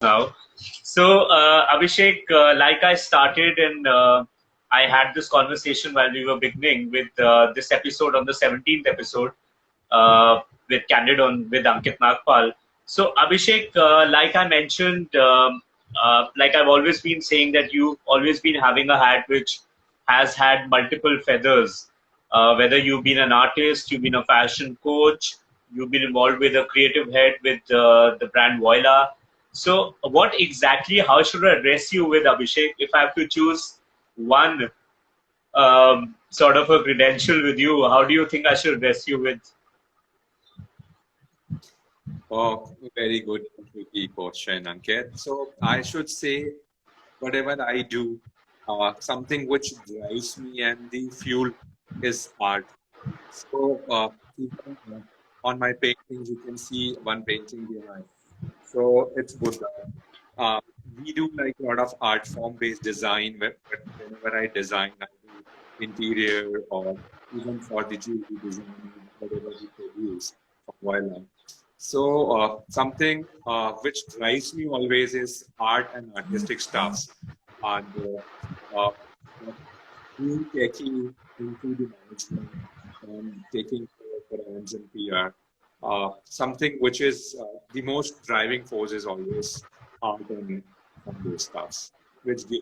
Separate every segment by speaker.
Speaker 1: now. So, Abhishek, like I started and I had this conversation while we were beginning with this episode on the 17th episode with Candid on with Ankit Nagpal. So, Abhishek, like I mentioned, like I've always been saying that you've always been having a hat which has had multiple feathers. Whether you've been an artist, you've been a fashion coach, you've been involved with a creative head with the brand Voila. So, what exactly, how should I address you with Abhishek? If I have to choose one sort of a credential with you, how do you think I should address you with?
Speaker 2: Oh, very good, tricky question, Ankit. So I should say whatever I do, something which drives me and the fuel is art. So even, on my paintings, you can see one painting behind. So it's Buddha. Uh, we do like a lot of art form based design. Whenever I design, I do interior or even for the jewelry design, whatever we produce for wildlife. So something which drives me always is art and artistic stuffs, and being techie into the management and taking care of brands and PR. Something which is the most driving force is always art and those stuffs, which give.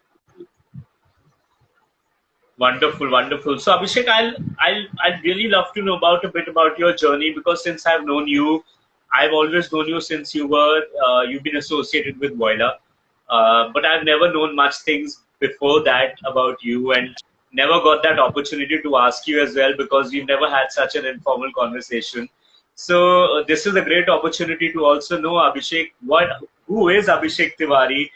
Speaker 1: Wonderful, wonderful. So Abhishek, I'd really love to know about a bit about your journey because since I've known you, I've always known you since you've been associated with Voila, but I've never known much things before that about you, and never got that opportunity to ask you as well because we've never had such an informal conversation. So this is a great opportunity to also know Abhishek. Who is Abhishek Tiwari?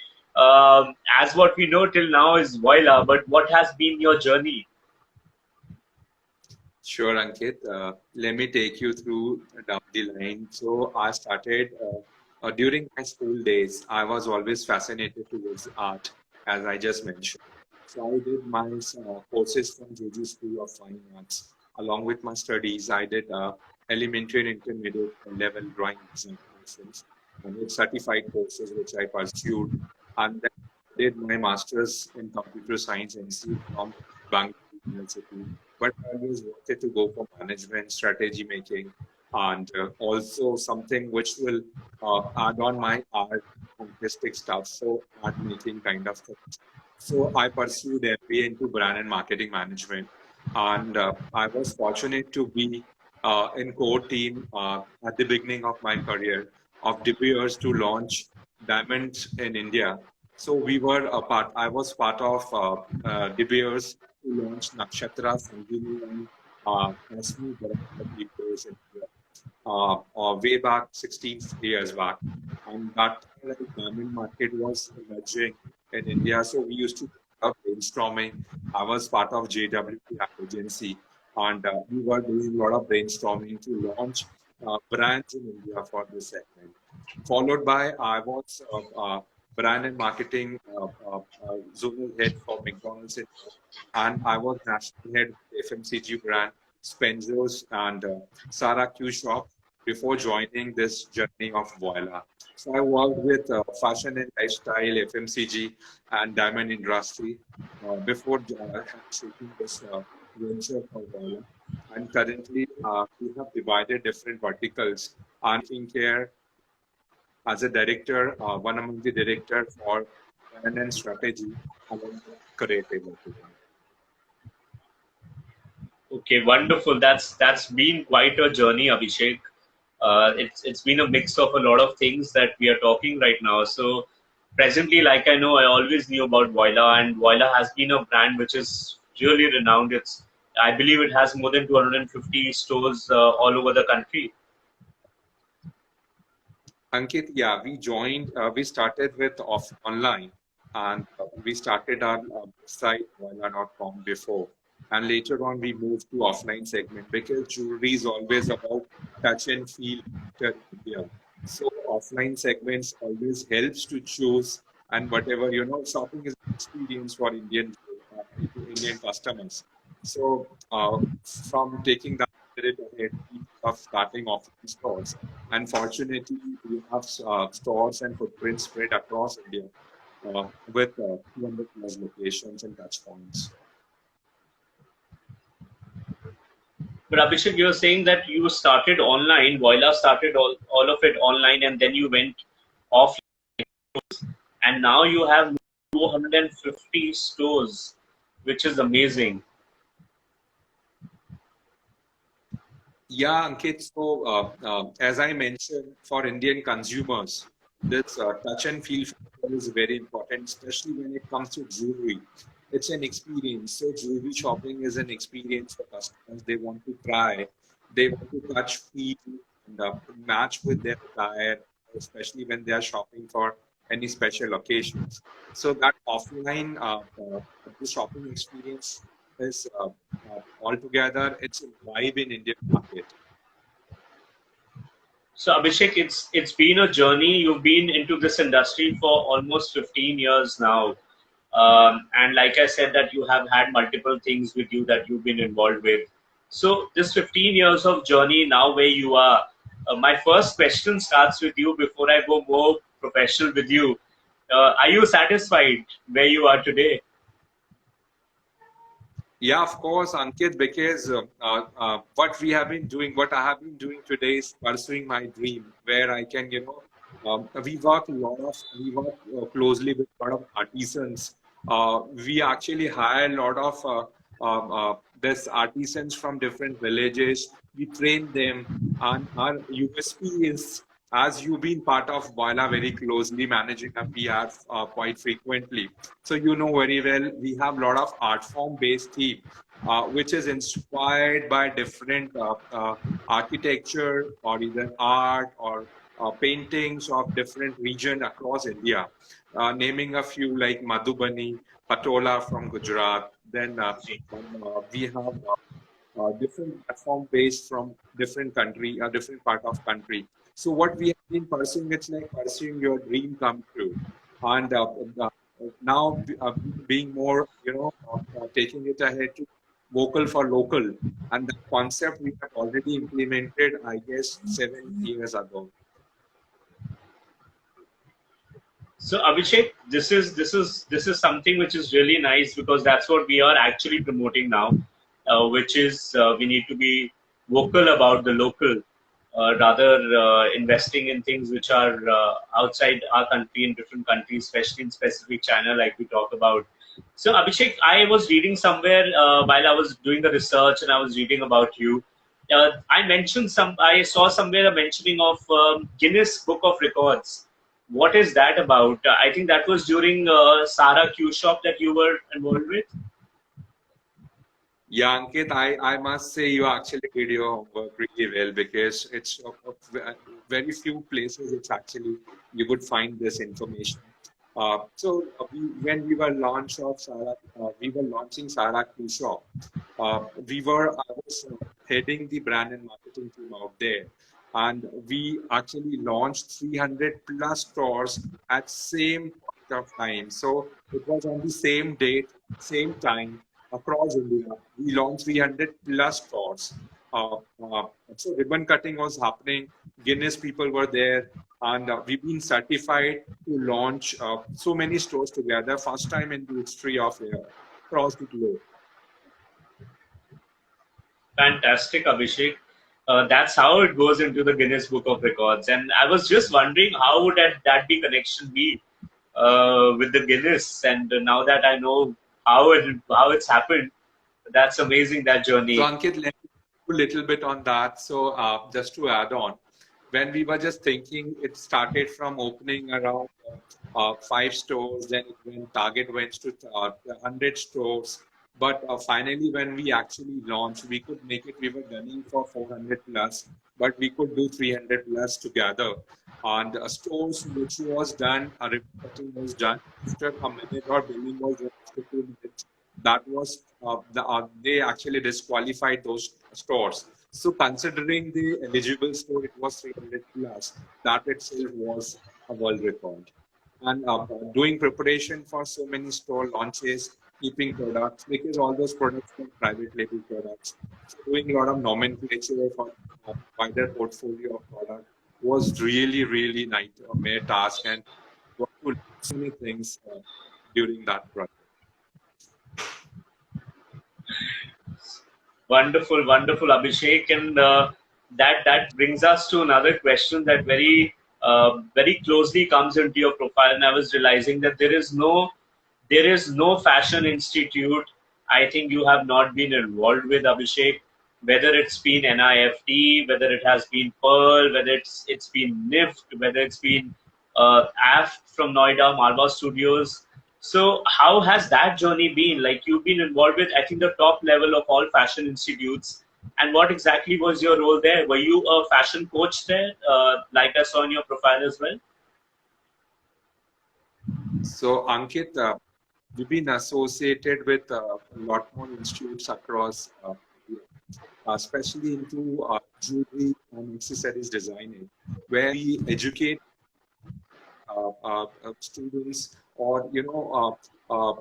Speaker 1: As what we know till now is Voila, but what has been your journey?
Speaker 2: Sure, Ankit. Let me take you through down the line. So I started during my school days. I was always fascinated towards art, as I just mentioned. So I did my courses from JG School of Fine Arts. Along with my studies, I did elementary and intermediate level drawing design courses and with certified courses which I pursued. And then I did my master's in computer science NC from Bangalore University, but I always wanted to go for management, strategy making, and also something which will add on my art, artistic stuff, so art making kind of things. So I pursued MBA into brand and marketing management, and I was fortunate to be in core team at the beginning of my career of De Beers to launch diamonds in India. So we were a part. I was part of De Beers to launch Nakshatra, Sanjeevi, and Kasmi Beers in India way back 16 years back. And that time, like, diamond market was emerging in India. So we used to do brainstorming. I was part of JWP agency, and we were doing a lot of brainstorming to launch brands in India for this segment. Followed by, I was brand and marketing zonal head for McDonald's, and I was national head of FMCG brand Spencer's and Sarah Q Shop before joining this journey of Voila. So I worked with fashion and lifestyle, FMCG, and diamond industry before taking this venture for Voila. And currently, we have divided different verticals. And taking care as a director, one among the director for brand and strategy, along with creative vertical.
Speaker 1: Okay, wonderful. That's been quite a journey, Abhishek. It's been a mix of a lot of things that we are talking right now. So presently, like I know, I always knew about Voila, and Voila has been a brand which is really renowned. I believe it has more than 250 stores all over the country.
Speaker 2: Ankit, yeah, we started with online, and we started our website, voila.com before. And later on, we moved to offline segment because jewelry is always about touch and feel factor in India. So offline segments always helps to choose, and whatever, shopping is an experience for Indian customers. So from taking that spirit ahead of starting offline stores, unfortunately, we have stores and footprints spread across India with 200 plus locations and touch points.
Speaker 1: But Abhishek, you were saying that you started online, Voila started all of it online, and then you went off, and now you have 250 stores, which is amazing.
Speaker 2: Yeah, Ankit. So, as I mentioned, for Indian consumers, this touch and feel factor is very important, especially when it comes to jewelry. It's an experience. So, jewelry shopping is an experience for customers. They want to try, they want to touch, feel, and match with their attire, especially when they are shopping for any special occasions. So, that offline the shopping experience is altogether it's a vibe in Indian market.
Speaker 1: So Abhishek, it's been a journey. You've been into this industry for almost 15 years now, and like I said, that you have had multiple things with you that you've been involved with. So this 15 years of journey now, where you are, my first question starts with you before I go more professional with you. Are you satisfied where you are today?
Speaker 2: Yeah, of course, Ankit, because what we have been doing, what I have been doing today is pursuing my dream, where I can, we work closely with a lot of artisans. We actually hire a lot of this artisans from different villages. We train them, and our USP is, as you've been part of Boila very closely, managing a PR quite frequently. So you know very well, we have a lot of art form based theme, which is inspired by different architecture or either art or paintings of different region across India. Naming a few like Madhubani, Patola from Gujarat. Then we have different platform based from different country, different part of country. So what we have been pursuing, it's like pursuing your dream come true. And now being more, taking it ahead to vocal for local. And the concept we have already implemented, I guess, 7 years ago.
Speaker 1: So Abhishek, this is something which is really nice because that's what we are actually promoting now, which is we need to be vocal about the local, rather investing in things which are outside our country in different countries, especially in specific China, like we talk about. So Abhishek, I was reading somewhere while I was doing the research and I was reading about you. I saw somewhere a mentioning of Guinness Book of Records. What is that about? I think that was during Sarah Q Shop that you were involved with.
Speaker 2: Yeah, Ankit, I must say you actually did your homework really well because it's very few places it's actually you would find this information. When we were we were launching Sarah Q Shop. I was heading the brand and marketing team out there, and we actually launched 300 plus stores at same point of time. So it was on the same date, same time across India. We launched 300 plus stores. Uh, uh, so ribbon cutting was happening. Guinness people were there, and we've been certified to launch so many stores together. First time in the history of across the globe.
Speaker 1: Fantastic, Abhishek. That's how it goes into the Guinness Book of Records. And I was just wondering how would that be connection be with the Guinness? And now that I know how it's happened, that's amazing, that
Speaker 2: So
Speaker 1: journey.
Speaker 2: Ankit, let me do a little bit on that. So just to add on, when we were just thinking, it started from opening around 5 stores, then target went to 100 stores. But finally, when we actually launched, we could make it. We were gunning for 400 plus, but we could do 300 plus together. And stores which was done, a reporting was done after a minute or billing was done after 2 minutes. That was they actually disqualified those stores. So considering the eligible store, it was 300 plus. That itself was a world record. And doing preparation for so many store launches, keeping products because all those products were private label products. So doing a lot of nomenclature for wider portfolio of products was really, really nightmare task, and got to learn so many things during that project.
Speaker 1: Wonderful, wonderful, Abhishek, and that brings us to another question that very closely comes into your profile. And I was realizing that there is no fashion institute I think you have not been involved with, Abhishek. Whether it's been NIFT, whether it has been Pearl, whether it's been NIFT, whether it's been AFT from Noida, Marva Studios. So how has that journey been? Like you've been involved with, I think, the top level of all fashion institutes. And what exactly was your role there? Were you a fashion coach there, like I saw in your profile as well?
Speaker 2: So, Ankit, we've been associated with a lot more institutes across, especially into jewelry and accessories designing, where we educate students or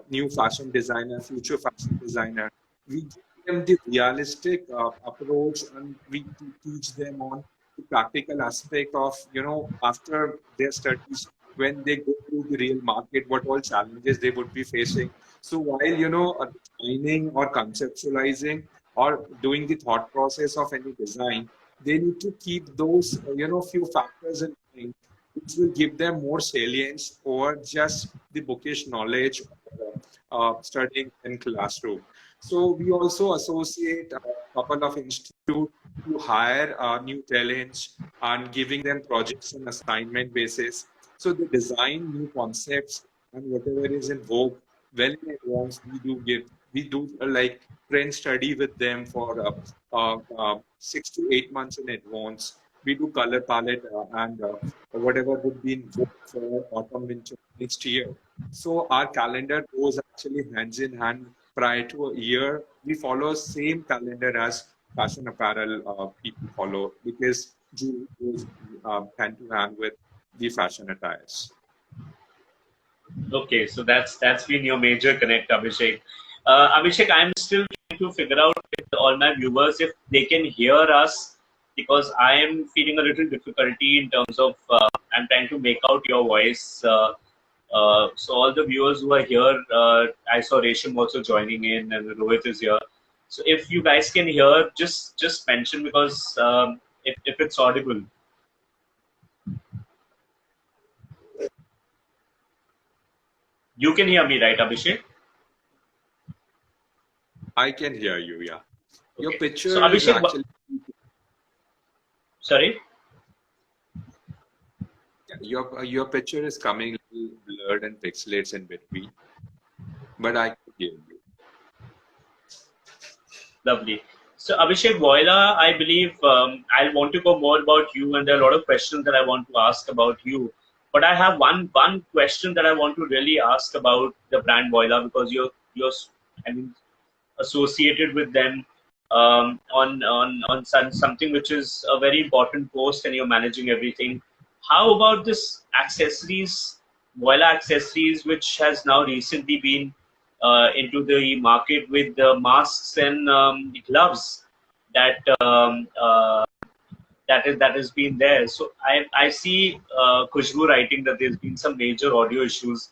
Speaker 2: new fashion designer, future fashion designer. We give them the realistic approach, and we teach them on the practical aspect of after their studies, when they go to the real market, what all challenges they would be facing. So while designing or conceptualizing or doing the thought process of any design, they need to keep those few factors in mind, which will give them more salience over just the bookish knowledge studying in classroom. So we also associate a couple of institutes to hire new talents and giving them projects on assignment basis. So they design new concepts and whatever is in vogue well in advance. We do like trend study with them for 6 to 8 months in advance. We do color palette and whatever would be in vogue for autumn winter next year. So our calendar goes actually hands in hand. Prior to a year, we follow same calendar as fashion apparel people follow, because jewelry goes hand to hand with the fashion attires.
Speaker 1: Okay, so that's been your major connect, Abhishek. Abhishek, I'm still trying to figure out with all my viewers if they can hear us, because I am feeling a little difficulty in terms of I'm trying to make out your voice. So all the viewers who are here, I saw Resham also joining in, and Rohit is here. So if you guys can hear, just mention, because if it's audible. You can hear me, right, Abhishek?
Speaker 2: I can hear you, yeah. Your
Speaker 1: Okay. So
Speaker 2: picture is
Speaker 1: Abhishek,
Speaker 2: actually,
Speaker 1: sorry.
Speaker 2: your picture is coming a little blurred and pixelates in between, but I can hear you.
Speaker 1: Lovely. So Abhishek Voila, I believe I want to go more about you, and there are a lot of questions that I want to ask about you. But I have one question that I want to really ask about the brand Voila, because you're I mean associated with them on something which is a very important post, and you're managing everything. How about this accessories, Voila accessories, which has now recently been into the market with the masks and gloves that that has been there. So I see Khushbu writing that there's been some major audio issues,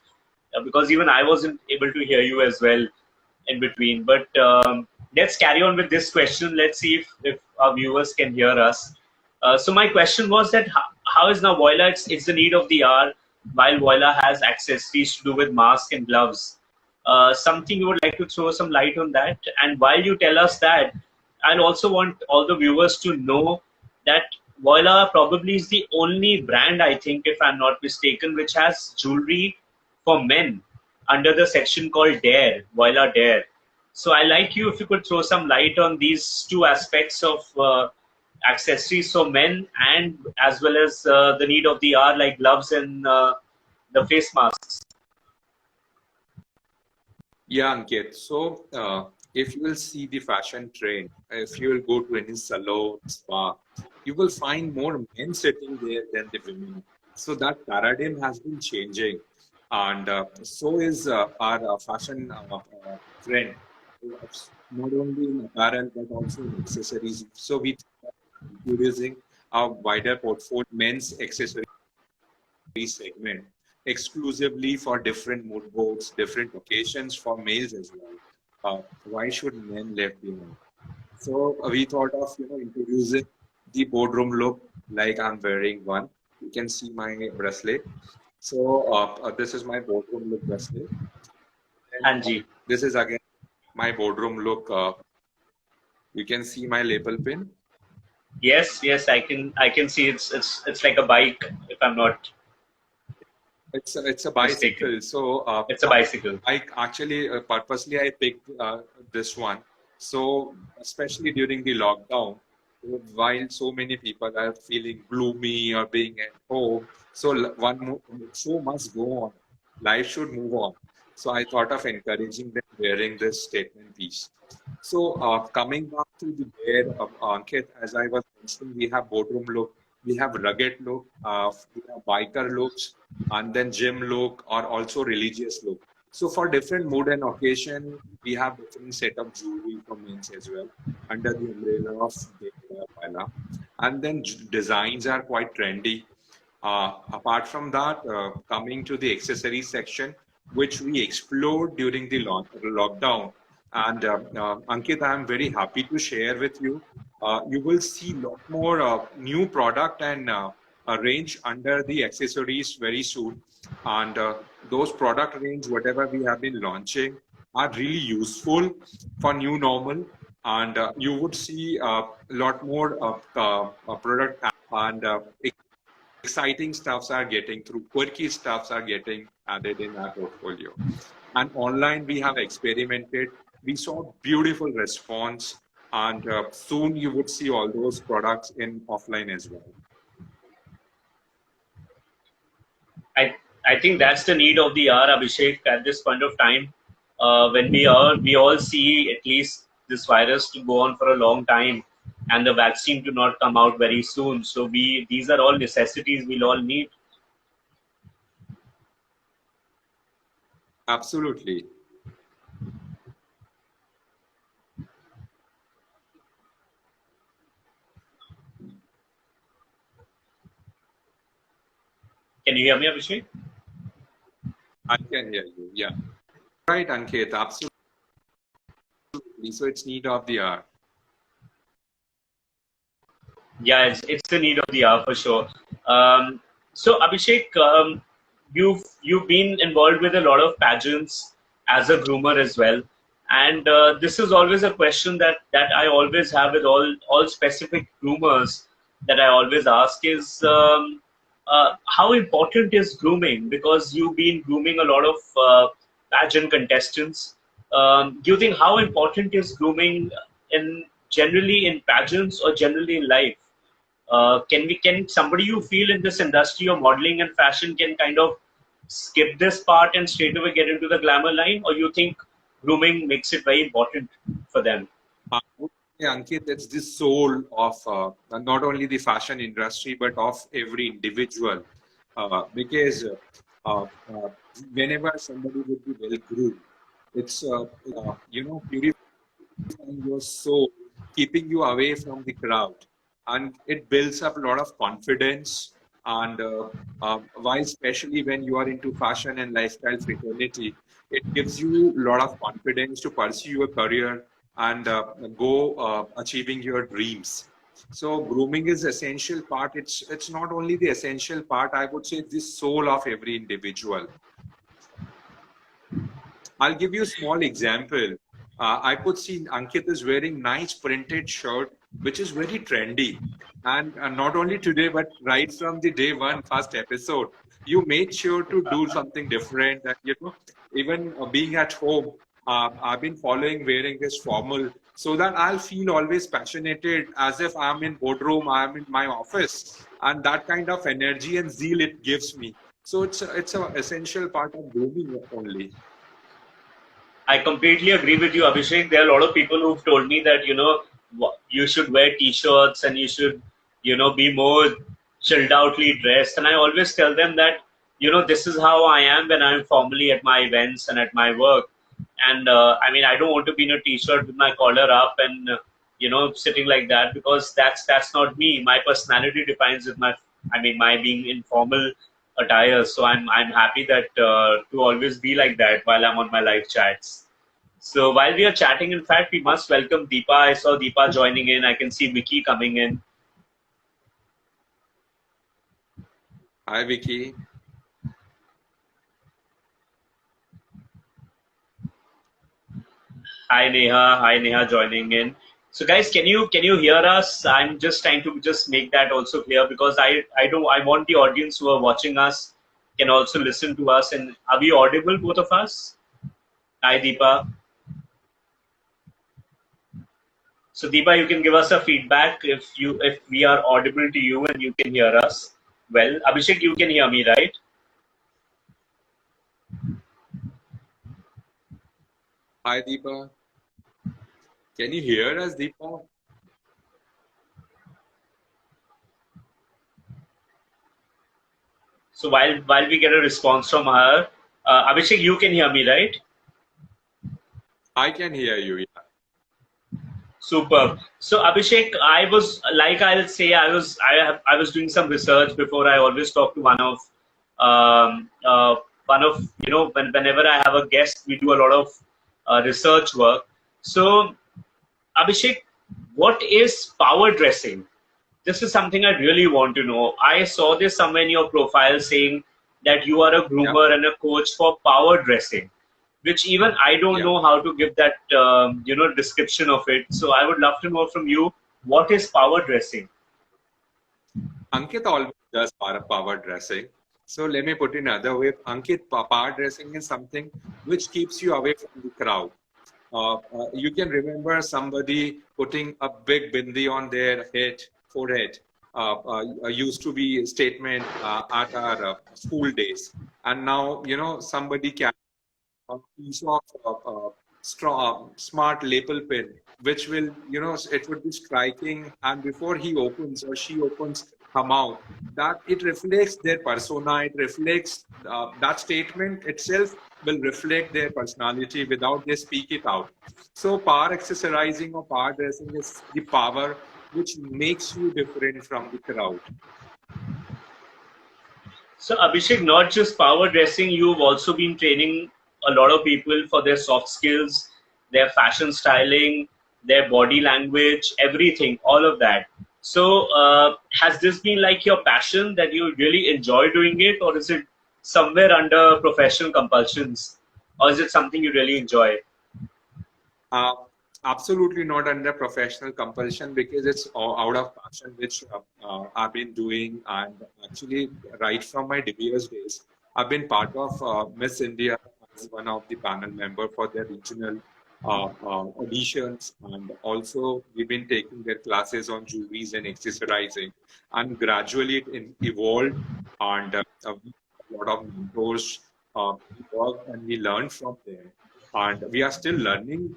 Speaker 1: because even I wasn't able to hear you as well in between. But let's carry on with this question. Let's see if our viewers can hear us. So my question was that how is now Voila? It's the need of the hour. While Voila has accessories to do with mask and gloves, something you would like to throw some light on that. And while you tell us that, I also want all the viewers to know that Voila probably is the only brand, I think, if I'm not mistaken, which has jewelry for men under the section called Dare, Voila Dare. So I like you if you could throw some light on these two aspects of accessories for men, and as well as the need of the hour, like gloves and the face masks.
Speaker 2: Yeah, Ankit. So, if you will see the fashion trend, if you will go to any salon, spa, you will find more men sitting there than the women. So that paradigm has been changing, and so is our fashion trend. Not only in apparel but also in accessories. So we introducing a wider portfolio men's accessory segment exclusively for different mood boards, different occasions for males as well. Why should men left behind? So we thought of introducing the boardroom look like I'm wearing one. You can see my bracelet. So this is my boardroom look bracelet. And
Speaker 1: Anji.
Speaker 2: this is again my boardroom look. You can see my label pin.
Speaker 1: Yes, yes, I can see it's like a bike, if I'm not
Speaker 2: It's a
Speaker 1: mistaken.
Speaker 2: bicycle. So
Speaker 1: It's a bicycle.
Speaker 2: I actually purposely I picked this one. So especially during the lockdown, while so many people are feeling gloomy or being at home, so show must go on. Life should move on. So I thought of encouraging them wearing this statement piece. So coming back to the wear of Ankit, as I was mentioning, we have boardroom look, we have rugged look, we have biker looks, and then gym look or also religious look. So for different mood and occasion, we have different set of jewelry for men as well under the umbrella of Pala. And then designs are quite trendy. Apart from that, coming to the accessories section, which we explored during the lockdown. And Ankit, I'm very happy to share with you. You will see a lot more new product and a range under the accessories very soon. And those product range, whatever we have been launching, are really useful for new normal. And you would see a lot more product and exciting stuffs are getting through, quirky stuffs are getting added in our portfolio. And online, we have experimented. We saw beautiful response, and soon you would see all those products in offline as well.
Speaker 1: I I think that's the need of the hour, Abhishek, at this point of time. When we all see at least this virus to go on for a long time, and the vaccine to not come out very soon. So these are all necessities we'll all need.
Speaker 2: Absolutely.
Speaker 1: Can you hear me, Abhishek?
Speaker 2: I can hear you. Yeah. Right, Ankit. Absolutely. So it's need of the hour.
Speaker 1: Yeah, it's the need of the hour for sure. So Abhishek, you've been involved with a lot of pageants as a groomer as well, and this is always a question that I always have with all specific groomers that I always ask is how important is grooming? Because you've been grooming a lot of pageant contestants. Do you think how important is grooming in generally in pageants or generally in life? Can somebody you feel in this industry of modeling and fashion can kind of skip this part and straight away get into the glamour line, or you think grooming makes it very important for them?
Speaker 2: I would say, Ankit, it's the soul of not only the fashion industry, but of every individual. Because uh, uh, whenever somebody would be well groomed, it's purifying your soul, keeping you away from the crowd, and it builds up a lot of confidence. And why, especially when you are into fashion and lifestyle fraternity, it gives you a lot of confidence to pursue your career and go achieving your dreams. So grooming is essential part. It's not only the essential part. I would say it's the soul of every individual. I'll give you a small example. I could see Ankit is wearing nice printed shirt, which is very trendy. And not only today, but right from the day one first episode, you made sure to do something different. And, even being at home, I've been following wearing this formal so that I'll feel always passionate as if I'm in boardroom, I'm in my office, and that kind of energy and zeal it gives me. So it's a essential part of grooming only.
Speaker 1: I completely agree with you, Abhishek. There are a lot of people who've told me that you should wear t-shirts and you should be more chilled outly dressed. And I always tell them that this is how I am when I'm formally at my events and at my work. And I mean, I don't want to be in a t-shirt with my collar up and sitting like that, because that's not me. My personality defines with my being in formal attire. So I'm happy that to always be like that while I'm on my live chats. So while we are chatting, in fact, we must welcome Deepa. I saw Deepa joining in. I can see Vicky coming in.
Speaker 2: Hi, Vicky.
Speaker 1: Hi Neha joining in. So guys, can you hear us? I'm just trying to just make that also clear, because I want the audience who are watching us can also listen to us. And are we audible, both of us? Hi Deepa. So Deepa, you can give us a feedback if we are audible to you and you can hear us. Well, Abhishek, you can hear me, right?
Speaker 2: Hi, Deepa. Can you hear us, Deepa?
Speaker 1: So while we get a response from her, Abhishek, you can hear me, right?
Speaker 2: I can hear you. Yeah.
Speaker 1: Superb. So Abhishek, I was like I'll say I was doing some research before. I always talk to um, uh, one of whenever I have a guest, we do a lot of research work. So Abhishek, what is power dressing? This is something I really want to know. I saw this somewhere in your profile saying that you are a
Speaker 2: Yeah.
Speaker 1: groomer and a coach for power dressing, which even I don't
Speaker 2: Yeah.
Speaker 1: know how to give that description of it. So I would love to know from you, what is power dressing?
Speaker 2: Ankit always does power dressing. So let me put it another way. Ankit, power dressing is something which keeps you away from the crowd. You can remember somebody putting a big bindi on their forehead. Used to be a statement at our school days, and now somebody can a piece of smart lapel pin, which will, it would be striking. And before he opens or she opens her mouth, that it reflects their persona, it reflects that statement itself will reflect their personality without they speak it out. So, power accessorizing or power dressing is the power which makes you different from the crowd.
Speaker 1: So Abhishek, not just power dressing, you've also been training a lot of people for their soft skills, their fashion styling, their body language, everything, all of that. So has this been like your passion that you really enjoy doing it, or is it somewhere under professional compulsions, or is it something you really enjoy?
Speaker 2: Uh, Absolutely not under professional compulsion, because it's out of passion, which I've been doing. And actually, right from my DBS days, I've been part of Miss India as one of the panel member for their regional auditions. And also, we've been taking their classes on jewelries and accessorizing. And gradually, it evolved. And we had a lot of mentors. We worked and we learned from them, and we are still learning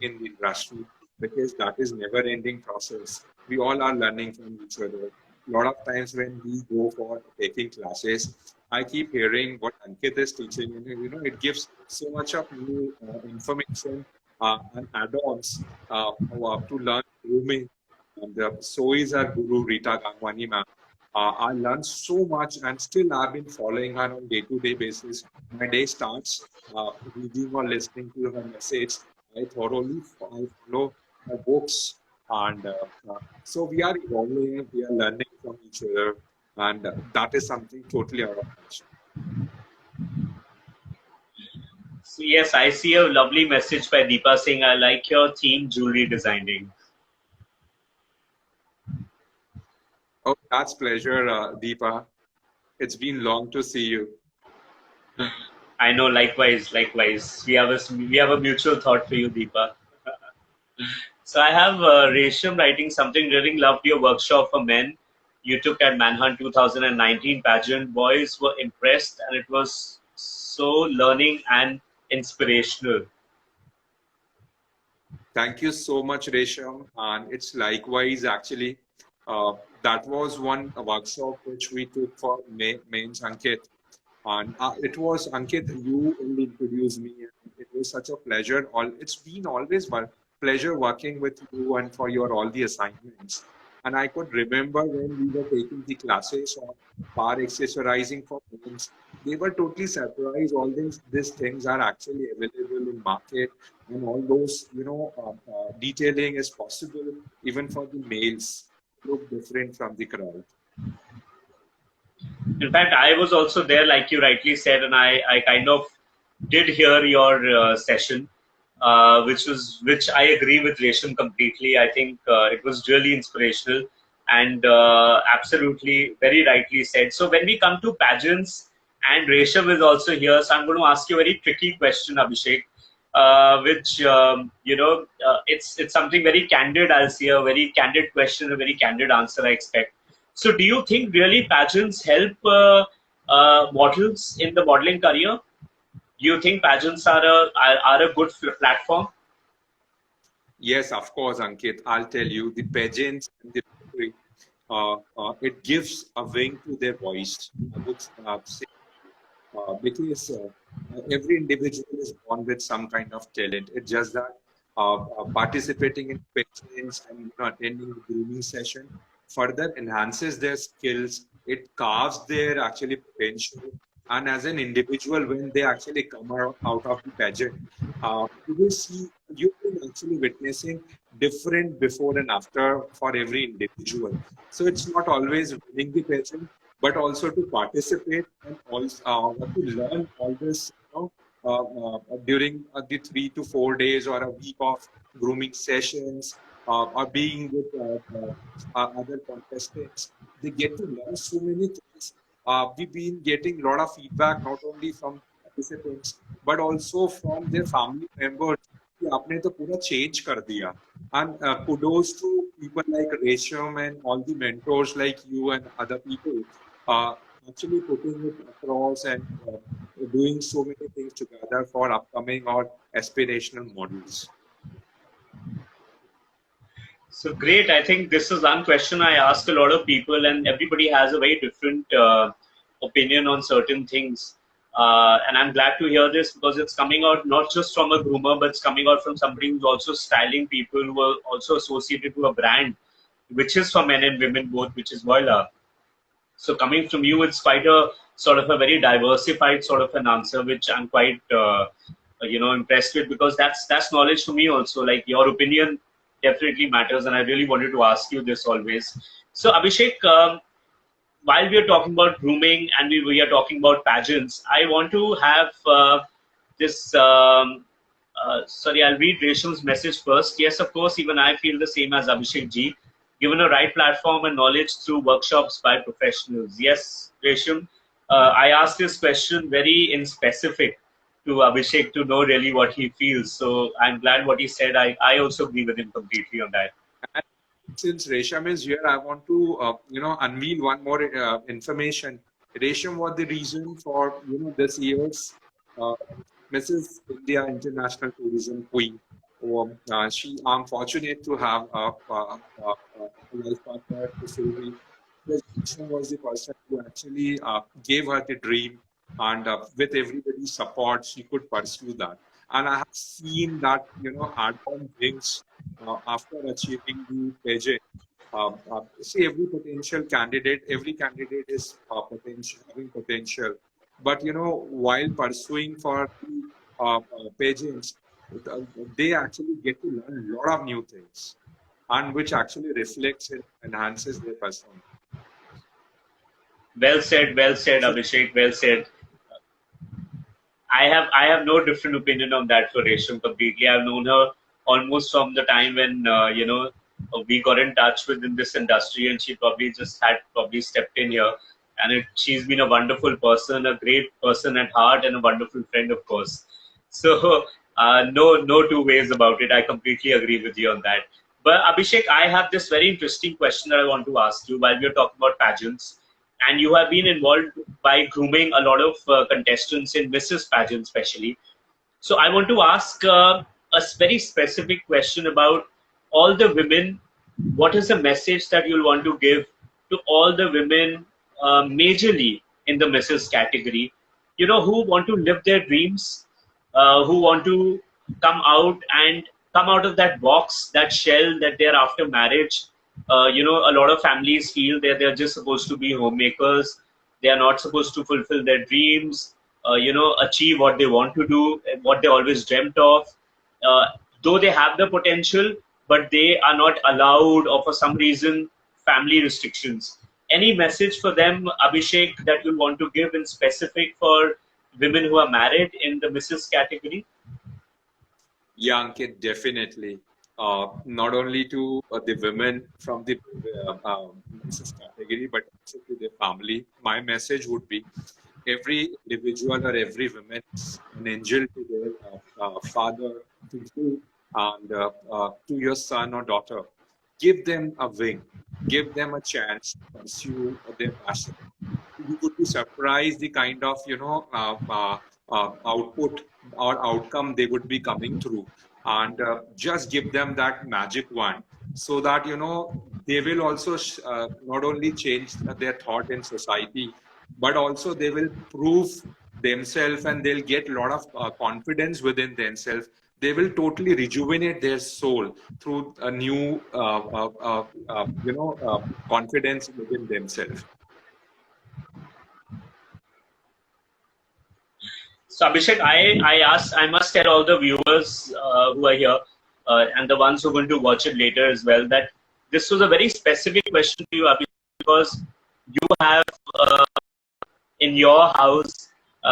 Speaker 2: in the industry, because that is never ending process. We all are learning from each other. A lot of times when we go for taking classes, I keep hearing what Ankit is teaching, and it gives so much of new information and add-ons to learn grooming. And so is our guru Rita Gangwani ma'am. I learned so much, and still I've been following her on day-to-day basis. My day starts reading or listening to her message. I follow her books, and so we are evolving, we are learning from each other, and that is something totally out of passion.
Speaker 1: So yes, I see a lovely message by Deepa saying, I like your theme jewelry designing.
Speaker 2: Oh, that's pleasure, Deepa. It's been long to see you.
Speaker 1: I know, likewise. We have a mutual thought for you, Deepa. So I have Resham writing something. Really loved your workshop for men you took at Manhunt 2019 pageant. Boys were impressed, and it was so learning and inspirational.
Speaker 2: Thank you so much, Resham. And it's likewise, actually. Uh, that was one workshop which we took for mains Ankit. And it was Ankit, you only introduced me. And it was such a pleasure. It's been always one. pleasure working with you and for your all the assignments. And I could remember when we were taking the classes on bar accessorizing for men, they were totally surprised. All these things are actually available in market, and all those detailing is possible even for the males. Look different from the crowd.
Speaker 1: In fact, I was also there, like you rightly said, and I kind of did hear your session, which I agree with Resham completely. I think it was really inspirational and absolutely very rightly said. So when we come to pageants, and Resham is also here, so I'm going to ask you a very tricky question, Abhishek, which it's something very candid. I'll see a very candid question, a very candid answer. I expect. So, do you think really pageants help models in the modeling career? Do you think pageants are a good platform?
Speaker 2: Yes, of course, Ankit. I'll tell you, the pageants and the it gives a wing to their voice. I would say because every individual is born with some kind of talent. It's just that participating in pageants and attending the grooming session further enhances their skills. It carves their actually potential. And as an individual, when they actually come out of the pageant, you will see you've been actually witnessing different before and after for every individual. So it's not always winning the pageant, but also to participate and also to learn all this, during the 3 to 4 days or a week of grooming sessions, or being with other contestants. They get to learn so many things. We've been getting a lot of feedback not only from participants but also from their family members. कि आपने तो पूरा change कर दिया. And kudos to people like Resham and all the mentors like you and other people actually putting it across and doing so many things together for upcoming or aspirational models.
Speaker 1: So great. I think this is one question I ask a lot of people, and everybody has a very different opinion on certain things. And I'm glad to hear this because it's coming out not just from a groomer, but it's coming out from somebody who's also styling people who are also associated to a brand, which is for men and women both, which is Voila. So coming from you, it's quite a sort of a very diversified sort of an answer, which I'm quite impressed with because that's knowledge for me also. Like your opinion definitely matters, and I really wanted to ask you this always. So Abhishek, while we are talking about grooming and we are talking about pageants, I want to have this. Sorry, I'll read Resham's message first. Yes, of course, even I feel the same as Abhishek ji. Given a right platform and knowledge through workshops by professionals. Yes, Resham, I asked this question very in specific to Abhishek to know really what he feels. So I'm glad what he said. I also agree with him completely on that.
Speaker 2: And since Resham is here, I want to unveil one more information. Resham was the reason for this year's uh, Mrs. India International Tourism Queen. I'm fortunate to have a life partner to Sylvie. Resham was the person who actually gave her the dream, and with everybody's support, she could pursue that. And I have seen that add-on things after achieving the pageant. See, every candidate is potential, having potential. But while pursuing for the pageants, uh, they actually get to learn a lot of new things, and which actually reflects and enhances their persona.
Speaker 1: Well said,
Speaker 2: So
Speaker 1: Abhishek. Well said. I have no different opinion on that for Resham completely. I've known her almost from the time when we got in touch within this industry, and she probably just had probably stepped in here. And she's been a wonderful person, a great person at heart, and a wonderful friend, of course. So no two ways about it. I completely agree with you on that. But Abhishek, I have this very interesting question that I want to ask you while we're talking about pageants, and you have been involved by grooming a lot of contestants in Mrs. Pageant, especially. So I want to ask a very specific question about all the women. What is the message that you'll want to give to all the women, majorly in the Mrs. category, who want to live their dreams, who want to come out and come out of that box, that shell that they're after marriage. A lot of families feel that they're just supposed to be homemakers. They are not supposed to fulfill their dreams, achieve what they want to do, what they always dreamt of. Uh, though they have the potential, but they are not allowed, or for some reason, family restrictions. Any message for them, Abhishek, that you want to give in specific for women who are married in the Mrs. category?
Speaker 2: Yeah, Ankit, definitely. Not only to the women from the Mrs. category, but also to their family. My message would be every individual or every woman is an angel to their father, to you, and to your son or daughter. Give them a wing, give them a chance to pursue their passion. You would be surprised the kind of output or outcome they would be coming through, and just give them that magic wand so that they will also not only change their thought in society, but also they will prove themselves, and they'll get a lot of confidence within themselves. They will totally rejuvenate their soul through a new confidence within themselves.
Speaker 1: So Abhishek, I must tell all the viewers who are here and the ones who are going to watch it later as well that this was a very specific question to you, Abhishek, because you have in your house.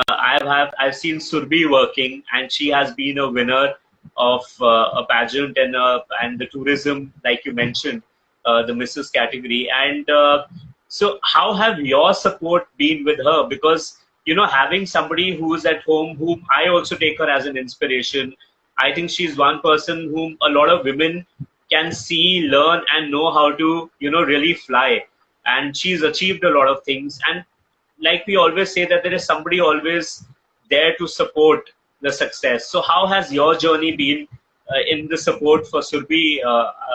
Speaker 1: I've seen Surbi working, and she has been a winner of a pageant and the tourism, like you mentioned, the Mrs. category. And so, how have your support been with her? Because having somebody who's at home, whom I also take her as an inspiration. I think she's one person whom a lot of women can see, learn, and know how to really fly. And she's achieved a lot of things. And like we always say that there is somebody always there to support the success. So how has your journey been in the support for Surbi,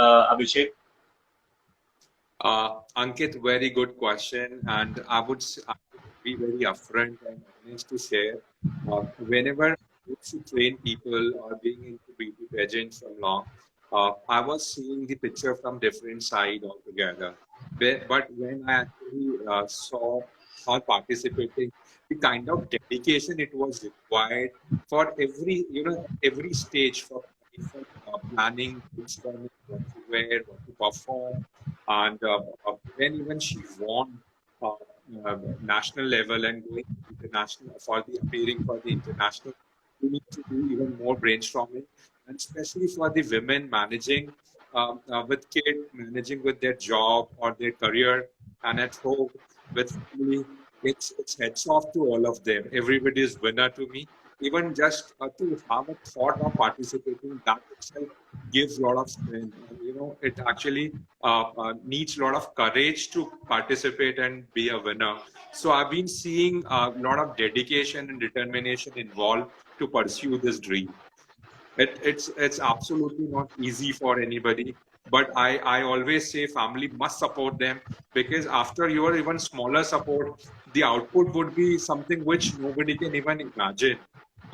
Speaker 1: Abhishek?
Speaker 2: Ankit, very good question, and I would be very upfront and honest to share. Whenever I used to train people or being into beauty pageants from long, I was seeing the picture from different side altogether. But when I actually saw her participating, the kind of dedication it was required for every stage for planning, brainstorming, what to wear, what to perform, and when even she won national level and going international for the appearing for the international, we need to do even more brainstorming, and especially for the women managing with kids, managing with their job or their career, and at home with family. It's heads off to all of them. Everybody is winner to me. Even just to have a thought of participating, that itself gives a lot of strength. And, it actually needs a lot of courage to participate and be a winner. So I've been seeing a lot of dedication and determination involved to pursue this dream. It's absolutely not easy for anybody, but I always say family must support them, because after your even smaller support, the output would be something which nobody can even imagine.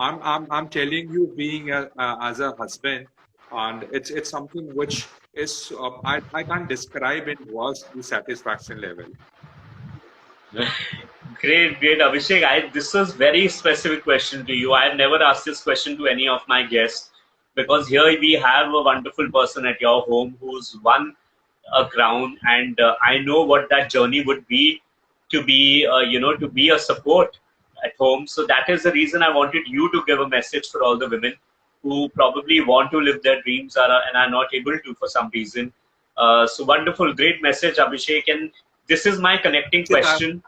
Speaker 2: I'm telling you, being as a husband, and it's something which is I can't describe in words the satisfaction level.
Speaker 1: Great, great, Abhishek. This was very specific question to you. I have never asked this question to any of my guests because here we have a wonderful person at your home who's won a crown, and I know what that journey would be to be, to be a support at home. So that is the reason I wanted you to give a message for all the women who probably want to live their dreams and are not able to for some reason. So wonderful, great message, Abhishek. And this is my connecting
Speaker 2: Ankit,
Speaker 1: question.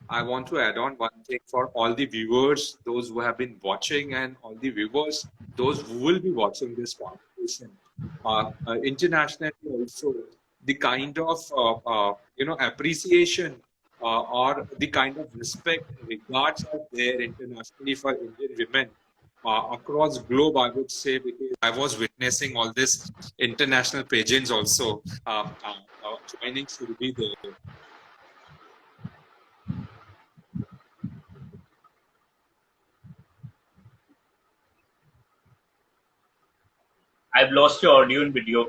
Speaker 2: I want to add on one thing for all the viewers, those who have been watching, and all the viewers, those who will be watching this conversation. Internationally, also, the kind of appreciation or the kind of respect and regards are there internationally for Indian women across globe. I would say, because I was witnessing all this international pageants also, joining Surbi there.
Speaker 1: I've lost your audio and video.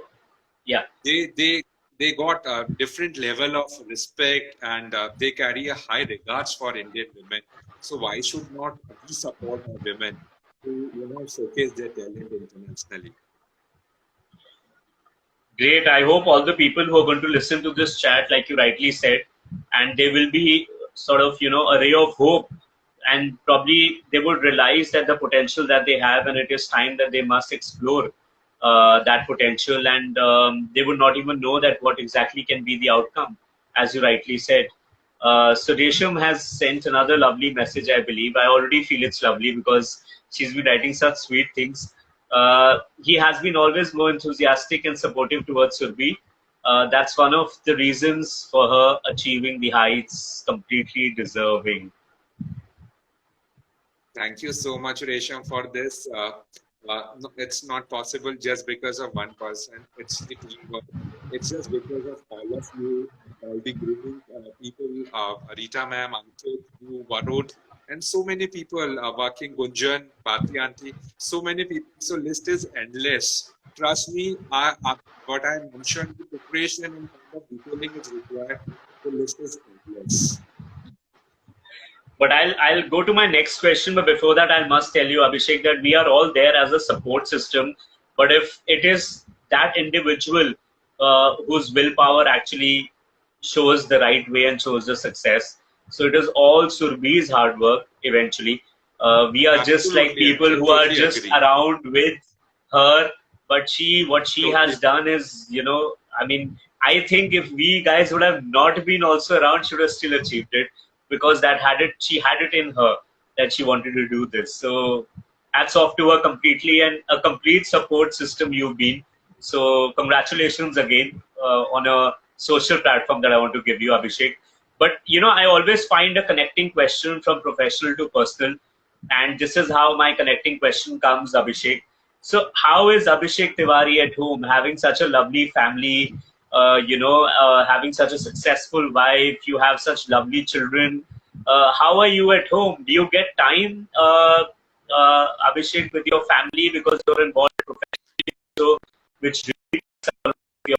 Speaker 1: Yeah.
Speaker 2: They got a different level of respect, and they carry a high regards for Indian women. So why should not we support our women to showcase their talent internationally?
Speaker 1: Great. I hope all the people who are going to listen to this chat, like you rightly said, and they will be sort of, a ray of hope, and probably they would realize that the potential that they have, and it is time that they must explore that potential, and they would not even know that what exactly can be the outcome, as you rightly said. So Resham has sent another lovely message, I believe. I already feel it's lovely because she's been writing such sweet things. He has been always more enthusiastic and supportive towards Surbi. That's one of the reasons for her achieving the heights completely deserving.
Speaker 2: Thank you so much, Resham, for this. No, it's not possible just because of one person. It's the teamwork. It's just because of all of you, all the grooming people, Rita ma'am, Ankit, you, Varun, and so many people working, Gunjan, Bharti auntie, so many people. So list is endless. Trust me, what I mentioned, the preparation and kind of detailing is required. The list is endless.
Speaker 1: But I'll go to my next question. But before that, I must tell you, Abhishek, that we are all there as a support system. But if it is that individual whose willpower actually shows the right way and shows the success, so it is all Surbhi's hard work eventually. We are just like
Speaker 2: Absolutely,
Speaker 1: people
Speaker 2: Ankit,
Speaker 1: who are
Speaker 2: totally
Speaker 1: just
Speaker 2: agree.
Speaker 1: around with her. But what she
Speaker 2: Totally.
Speaker 1: has done is, I mean, I think if we guys would have not been also around, she would have still achieved it, because she had it in her that she wanted to do this. So hats off to her completely, and a complete support system you've been. So congratulations again on a social platform that I want to give you, Abhishek. But I always find a connecting question from professional to personal, and this is how my connecting question comes, Abhishek. So how is Abhishek Tiwari at home, having such a lovely family, having such a successful wife, you have such lovely children. How are you at home? Do you get time, Abhishek, with your family, because you're involved professionally, so which really takes up a lot of your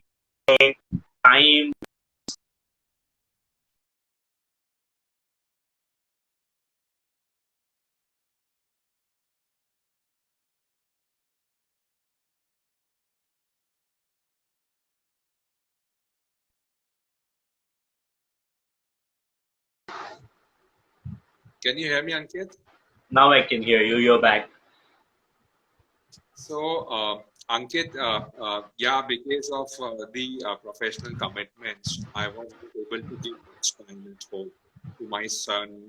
Speaker 1: time?
Speaker 2: Can you hear me, Ankit?
Speaker 1: Now I can hear you. You're back.
Speaker 2: So, Ankit, yeah, because of the professional commitments, I was not able to give much time at home to my son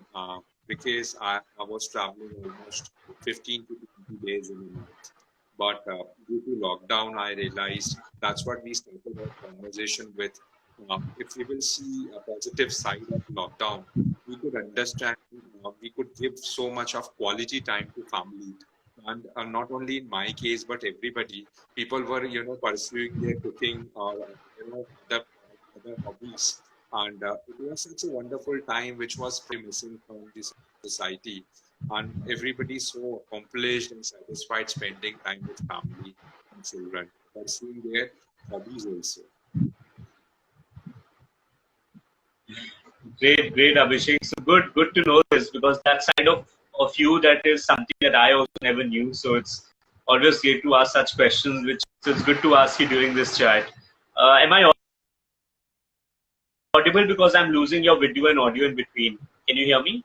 Speaker 2: because I was traveling almost 15 to 20 days in a month. But due to lockdown, I realized that's what we started our conversation with. If we will see a positive side of lockdown, we could understand, we could give so much of quality time to family. And not only in my case, but everybody, people were, pursuing their cooking or, other hobbies. And it was such a wonderful time, which was missing from the society, and everybody so accomplished and satisfied spending time with family and children, pursuing their hobbies also.
Speaker 1: Great, great, Abhishek. So good to know this, because that side of you, that is something that I also never knew. So it's always great to ask such questions, which so it's good to ask you during this chat. Am I audible? Because I'm losing your video and audio in between. Can you hear me?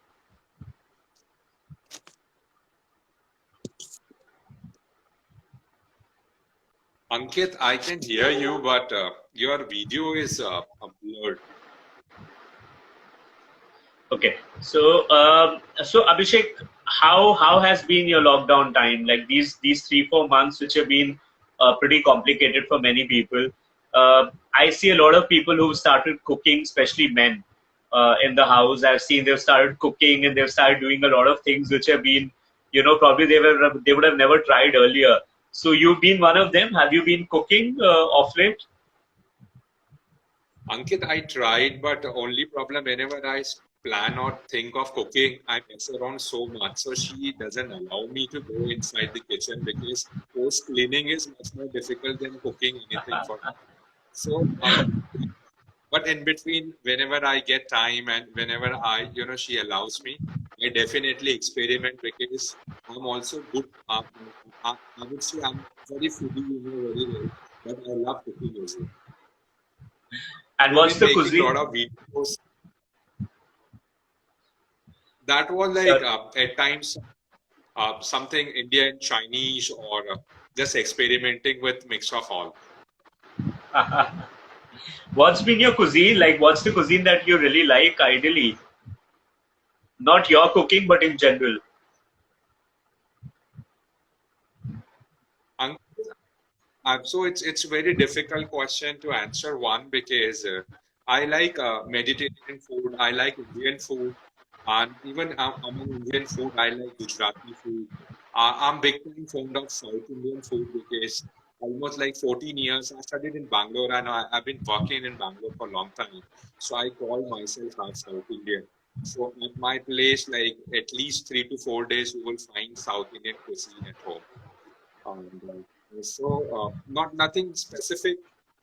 Speaker 2: Ankit, I can hear you, but your video is blurred.
Speaker 1: Okay. So Abhishek, how has been your lockdown time? Like these 3-4 months, which have been pretty complicated for many people. I see a lot of people who've started cooking, especially men, in the house. I've seen they've started cooking and they've started doing a lot of things which have been, probably they would have never tried earlier. So you've been one of them. Have you been cooking off late?
Speaker 2: Ankit, I tried, but only problem whenever I plan or think of cooking, I mess around so much. So she doesn't allow me to go inside the kitchen because post cleaning is much more difficult than cooking anything for her. So, but in between, whenever I get time and whenever she allows me, I definitely experiment because I'm also good. I would say I'm very foodie, very well, but I love cooking as well.
Speaker 1: And
Speaker 2: We've
Speaker 1: what's
Speaker 2: been
Speaker 1: the
Speaker 2: making a lot
Speaker 1: cuisine?
Speaker 2: of videos. That was like
Speaker 1: Sorry.
Speaker 2: at times something Indian, Chinese, or just experimenting with mix of all.
Speaker 1: What's been your cuisine? Like, what's the cuisine that you really like, ideally? Not your cooking, but in general.
Speaker 2: So it's a very difficult question to answer. One, because I like Mediterranean food, I like Indian food, and even among Indian food, I like Gujarati food. I'm big time fond of South Indian food because almost like 14 years I studied in Bangalore and I've been working in Bangalore for a long time. So I call myself half South Indian. So at my place, like at least 3 to 4 days, you will find South Indian cuisine at home. And not nothing specific,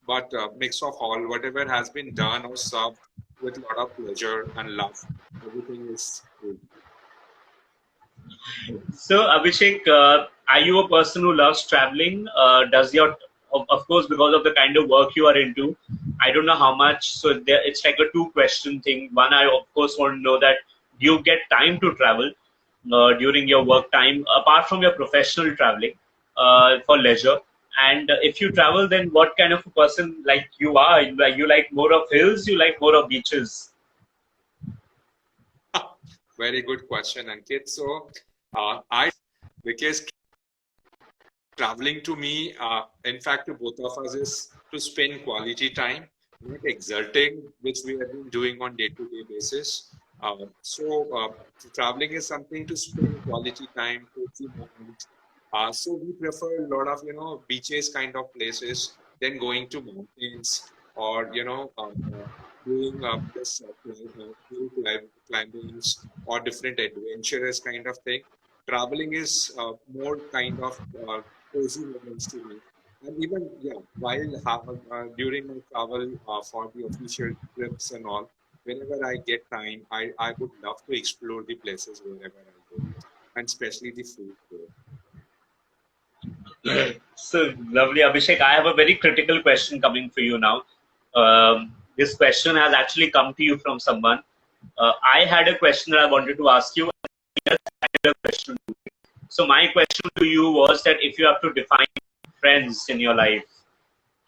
Speaker 2: but a mix of all. Whatever has been done or served with a lot of pleasure and love, everything is good.
Speaker 1: So, Abhishek, are you a person who loves traveling? Does your, of course, because of the kind of work you are into, I don't know how much. So, it's like a two-question thing. One, I of course want to know that do you get time to travel during your work time, apart from your professional traveling for leisure? And if you travel, then what kind of a person like you are? You like more of hills? You like more of beaches?
Speaker 2: Very good question, Ankit. So, I because traveling to me, in fact, to both of us is to spend quality time, not exerting, which we have been doing on day-to-day basis. Traveling is something to spend quality time, cozy moments. So we prefer a lot of beaches kind of places than going to mountains or doing this hill climbings or different adventurous kind of thing. Traveling is more kind of cozy moments to me. And even, yeah, during my travel for the official trips and all, whenever I get time, I would love to explore the places wherever I go, and especially the food there.
Speaker 1: So lovely, Abhishek. I have a very critical question coming for you now. This question has actually come to you from someone. I had a question that I wanted to ask you. A question. So my question to you was that if you have to define friends in your life,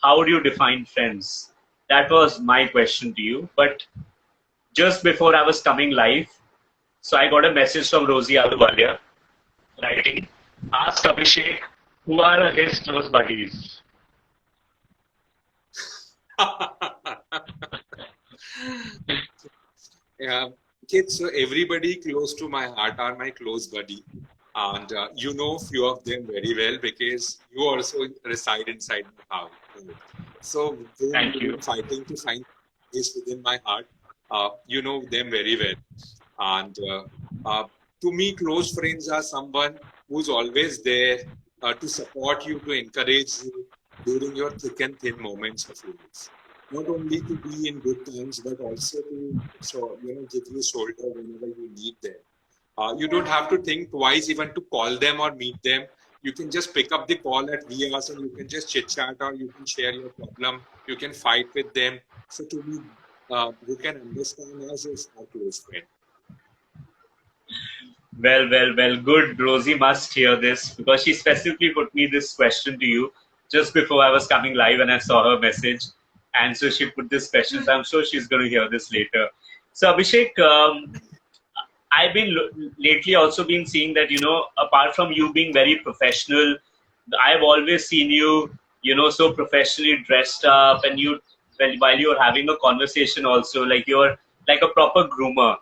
Speaker 1: how do you define friends? That was my question to you. But just before I was coming live, so I got a message from Rosie Aluwalia writing, ask Abhishek who are his close buddies.
Speaker 2: Yeah, kids, so everybody close to my heart are my close buddy. And you know few of them very well because you also reside inside my house. Right? So
Speaker 1: Thank
Speaker 2: we've
Speaker 1: you.
Speaker 2: been fighting to find place within my heart. You know them very well. And uh, to me, close friends are someone who's always there to support you, to encourage you during your thick and thin moments of life. Not only to be in good times, but also to give you shoulder whenever you need them. You don't have to think twice even to call them or meet them. You can just pick up the call at VRs and you can just chit chat or you can share your problem. You can fight with them. So to me, who can understand us is our close friend.
Speaker 1: Well. Good. Rosie must hear this because she specifically put me this question to you just before I was coming live and I saw her message. And so she put this question. So I'm sure she's going to hear this later. So Abhishek, I've been lately also been seeing that, apart from you being very professional, I've always seen you, so professionally dressed up and while you're having a conversation also, like you're like a proper groomer.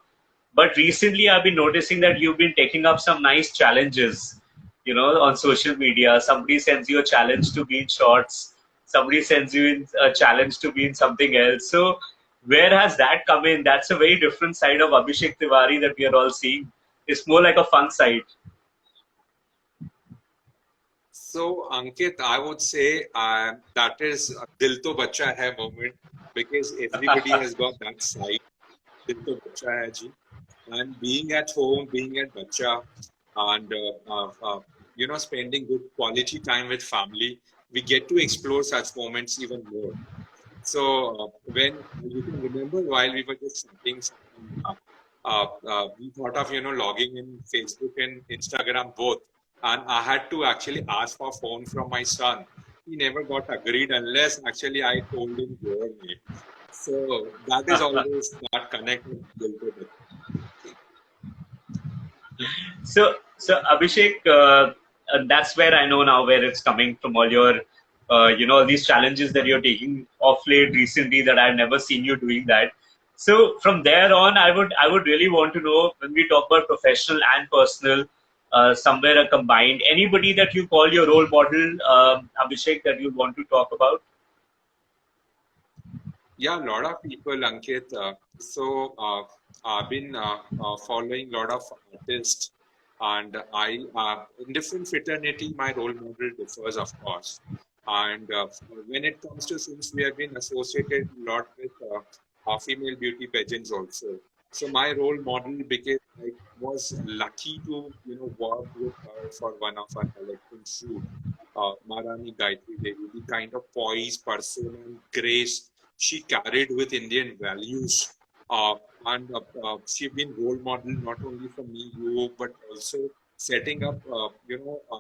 Speaker 1: But recently, I've been noticing that you've been taking up some nice challenges, on social media. Somebody sends you a challenge to be in shorts. Somebody sends you in a challenge to be in something else. So, Where has that come in? That's a very different side of Abhishek Tiwari that we are all seeing. It's more like a fun side.
Speaker 2: So, Ankit, I would say that is a Dil To Bacha Hai moment, because everybody has got that side. Dil To Bacha Hai Ji. And being at home, being at Bacha, and spending good quality time with family, we get to explore such moments even more. So when you can remember, while we were just chatting, we thought of logging in Facebook and Instagram both, and I had to actually ask for phone from my son. He never got agreed unless actually I told him your name. So that is always that connect with Dilto.
Speaker 1: So Abhishek, that's where I know now where it's coming from. All your, these challenges that you're taking off late recently that I've never seen you doing that. So from there on, I would really want to know, when we talk about professional and personal, somewhere a combined. Anybody that you call your role model, Abhishek, that you want to talk about?
Speaker 2: Yeah, a lot of people, Ankit. I've been following a lot of artists, and in different fraternity, my role model differs, of course. And when it comes to, since we have been associated a lot with female beauty pageants also, so my role model, because I was lucky to work with her for one of our collection shoot, Marani Gayatri Devi, the kind of poise, persona, and grace she carried with Indian values. Uh, and she's been role model not only for me, you, but also setting up,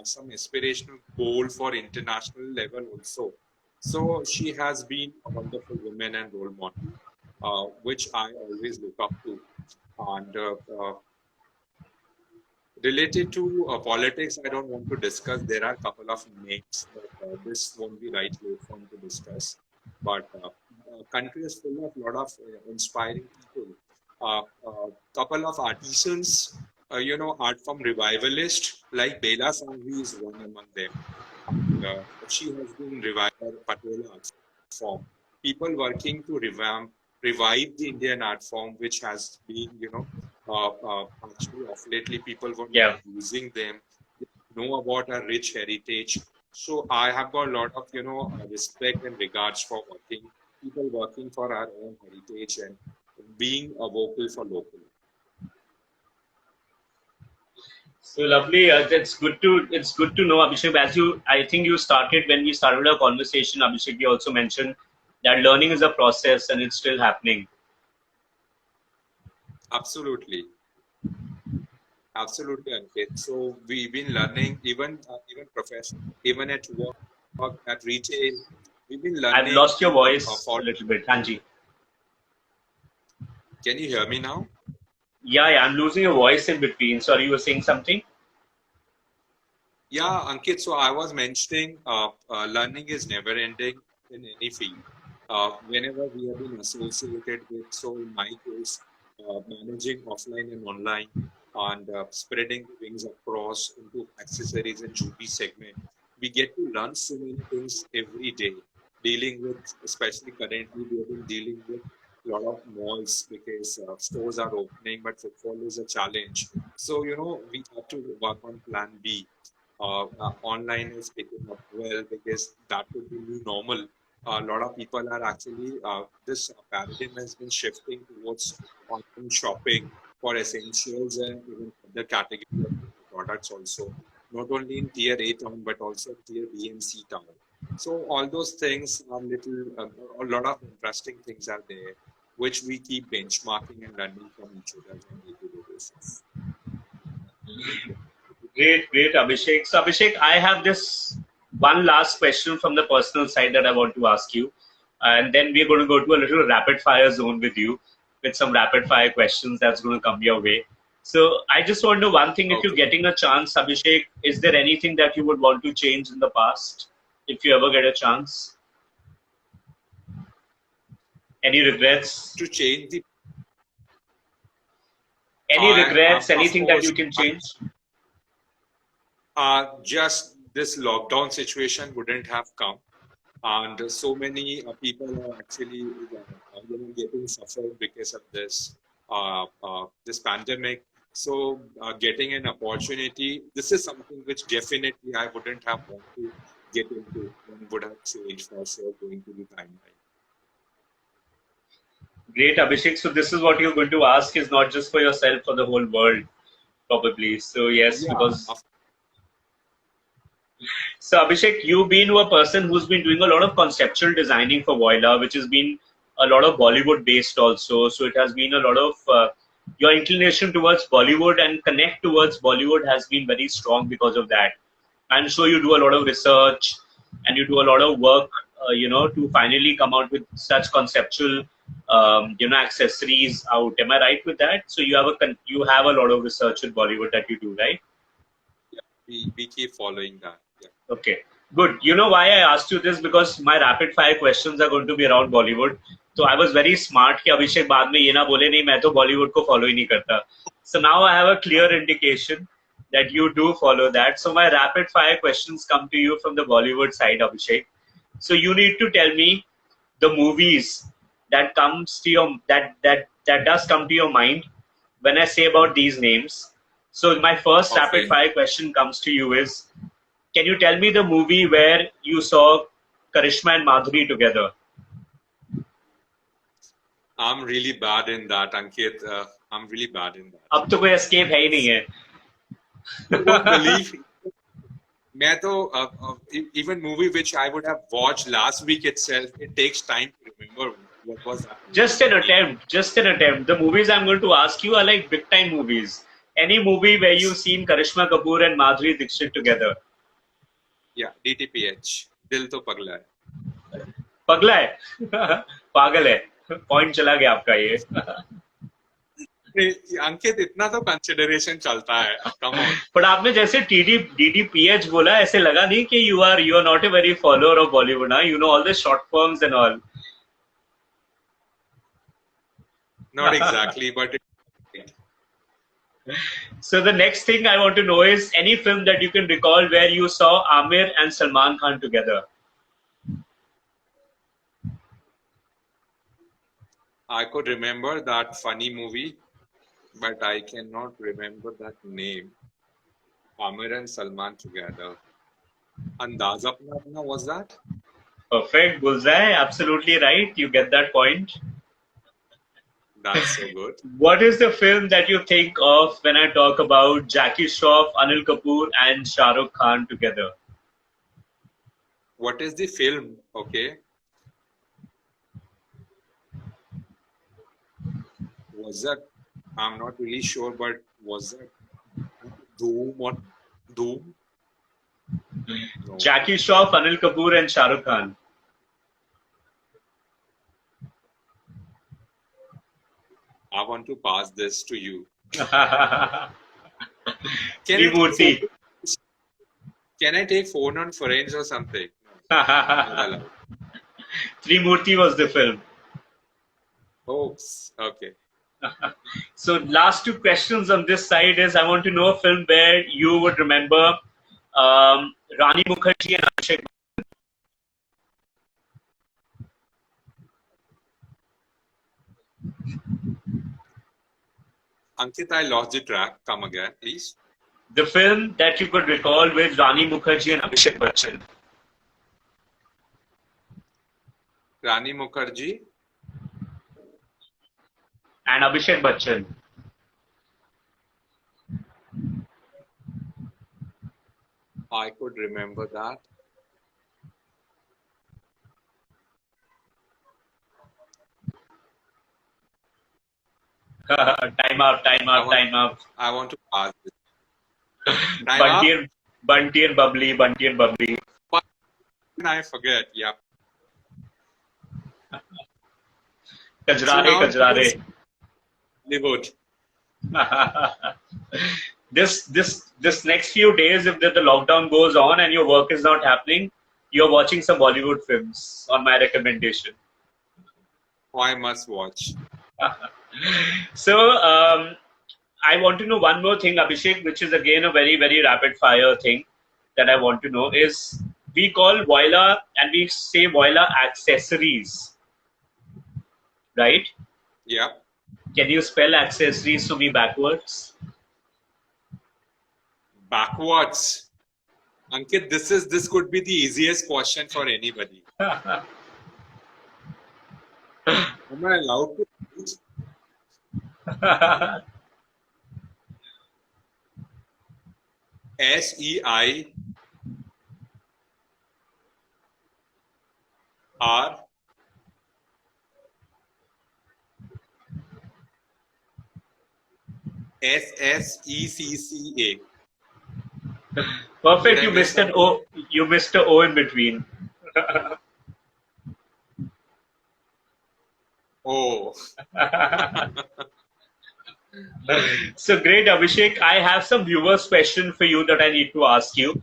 Speaker 2: some aspirational goal for international level also. So she has been a wonderful woman and role model, which I always look up to. And related to politics, I don't want to discuss. There are a couple of names, but this won't be right platform to discuss. But country is full of a lot of inspiring people. Couple of artisans, art form revivalist, like Bela Sangvi is one among them. She has been revived Patola art form. People working to revive the Indian art form, which has been, actually of lately people were not
Speaker 1: Yeah.
Speaker 2: using them. They know about our rich heritage. So I have got a lot of, respect and regards for people working for our own heritage and being a vocal for local.
Speaker 1: So lovely. It's good to know, Abhishek. As you, I think you started when we started our conversation, Abhishek. You also mentioned that learning is a process and it's still happening.
Speaker 2: Absolutely. Absolutely, Ankit. So we've been learning, even professional, even at work, at retail. We've been
Speaker 1: I've
Speaker 2: learning
Speaker 1: lost your voice
Speaker 2: for.
Speaker 1: a little bit, Hanji.
Speaker 2: Can you hear me now?
Speaker 1: Yeah, yeah. I'm losing your voice in between. Sorry, you were saying something.
Speaker 2: Yeah, Ankit. So I was mentioning, learning is never ending in any field. Whenever we have been associated with, so in my case, managing offline and online, and spreading the wings across into accessories and jewelry segment, we get to learn so many things every day. Dealing with, especially currently, we have been dealing with a lot of malls, because stores are opening, but footfall is a challenge. So we have to work on Plan B. Online is picking up well, because that would be new normal. A lot of people are actually, this paradigm has been shifting towards online shopping for essentials and even other category of products also, not only in tier A town but also in tier B and C town. So all those things are a lot of interesting things are there, which we keep benchmarking and learning from each other on a day-to-day basis.
Speaker 1: Great, great, Abhishek. So, Abhishek, I have this one last question from the personal side that I want to ask you. And then we're going to go to a little rapid fire zone with you with some rapid fire questions that's going to come your way. So, I just want to know one thing. If you're
Speaker 2: Okay.
Speaker 1: getting a chance, Abhishek, is there anything that you would want to change in the past if you ever get a chance? Any regrets?
Speaker 2: To change the,
Speaker 1: Any regrets?
Speaker 2: of
Speaker 1: Anything that
Speaker 2: course,
Speaker 1: you can change?
Speaker 2: just this lockdown situation wouldn't have come. and so many people are actually getting suffered because of this pandemic. So getting an opportunity, this is something which definitely I wouldn't have wanted to get into and would have changed for sure going to the timeline.
Speaker 1: Great, Abhishek. So this is what you're going to ask is not just for yourself, for the whole world, probably. So yes,
Speaker 2: Yeah,
Speaker 1: because so Abhishek, you've been a person who's been doing a lot of conceptual designing for Voila, which has been a lot of Bollywood based also. So it has been a lot of your inclination towards Bollywood and connect towards Bollywood has been very strong because of that. I'm sure you do a lot of research and you do a lot of work, to finally come out with such conceptual, accessories out. Am I right with that? So you have a lot of research with Bollywood that you do, right?
Speaker 2: yeah, we keep following that. Yeah.
Speaker 1: Okay, good. You know why I asked you this? Because my rapid fire questions are going to be around Bollywood. So I was very smart कि अभिषेक बाद में ये ना बोले नहीं मैं तो बॉलीवुड को फॉलो ही नहीं करता. So now I have a clear indication that you do follow that. So my rapid fire questions come to you from the Bollywood side, Abhishek. So you need to tell me the movies that comes to your that does come to your mind when I say about these names. So my first rapid
Speaker 2: Okay.
Speaker 1: fire question comes to you is, can you tell me the movie where you saw Karishma and Madhuri together?
Speaker 2: I'm really bad in that, Ankit. I'm really bad in that.
Speaker 1: अब तो कोई escape है ही नहीं है.
Speaker 2: You won't believe. मैं तो even movie which I would have watched last week itself, it takes time to remember what was that.
Speaker 1: Just an attempt. Just an attempt. The movies I'm going to ask you are like big time movies. Any movie where you've seen Karishma Kapoor and Madhuri Dixit together?
Speaker 2: Yeah, DTPH. दिल तो पगला है.
Speaker 1: पगला है. पागल है. Point चला गया आपका ये.
Speaker 2: अंकित इतना तो कंसिडरेशन चलता है. Come on.
Speaker 1: पर आपने जैसे DDPH बोला ऐसे लगा नहीं कि you are not a very follower of Bollywood, huh? You know all the short forms and all.
Speaker 2: Not exactly, but
Speaker 1: So the next thing I want to know is any film that you can recall where you saw Amir and Salman Khan together.
Speaker 2: I could remember that funny movie, but I cannot remember that name. Amir and Salman together. Andaz Apna Apna, was that?
Speaker 1: Perfect, bullseye, absolutely right. You get that point.
Speaker 2: That's so good.
Speaker 1: What is the film that you think of when I talk about Jackie Shroff, Anil Kapoor, and Shah Rukh Khan together?
Speaker 2: What is the film? Okay. Was that? I'm not really sure, but was that Doom or Doom? No.
Speaker 1: Jackie Shroff, Anil Kapoor, and Shah Rukh Khan.
Speaker 2: I want to pass this to you.
Speaker 1: Trimurti.
Speaker 2: Can I take phone on friends or something?
Speaker 1: Trimurti was the film.
Speaker 2: Oops. Okay.
Speaker 1: So last two questions on this side is I want to know a film where you would remember Rani Mukherjee and Abhishek.
Speaker 2: Ankit, I lost the track. Come again, please.
Speaker 1: The film that you could recall with Rani Mukherjee and Abhishek Bachchan.
Speaker 2: Rani Mukherjee
Speaker 1: and Abhishek Bachchan.
Speaker 2: I could remember that.
Speaker 1: Time up.
Speaker 2: I want to ask this.
Speaker 1: Bunty and Bubbly.
Speaker 2: But I forget, yeah.
Speaker 1: Kajrare.
Speaker 2: Bollywood.
Speaker 1: This next few days, if the lockdown goes on and your work is not happening, you're watching some Bollywood films on my recommendation.
Speaker 2: Oh, I must watch.
Speaker 1: So, I want to know one more thing, Abhishek, which is again a very, very rapid fire thing that I want to know is we call voila and we say voila accessories, right?
Speaker 2: Yeah.
Speaker 1: Can you spell accessories to me backwards?
Speaker 2: Backwards. Ankit, this could be the easiest question for anybody. Am I allowed to use SEIR SSECCA? Did
Speaker 1: Perfect.
Speaker 2: I
Speaker 1: You
Speaker 2: miss
Speaker 1: missed an
Speaker 2: something?
Speaker 1: O. You missed an O in between.
Speaker 2: Oh,
Speaker 1: So great, Abhishek. I have some viewers' question for you that I need to ask you,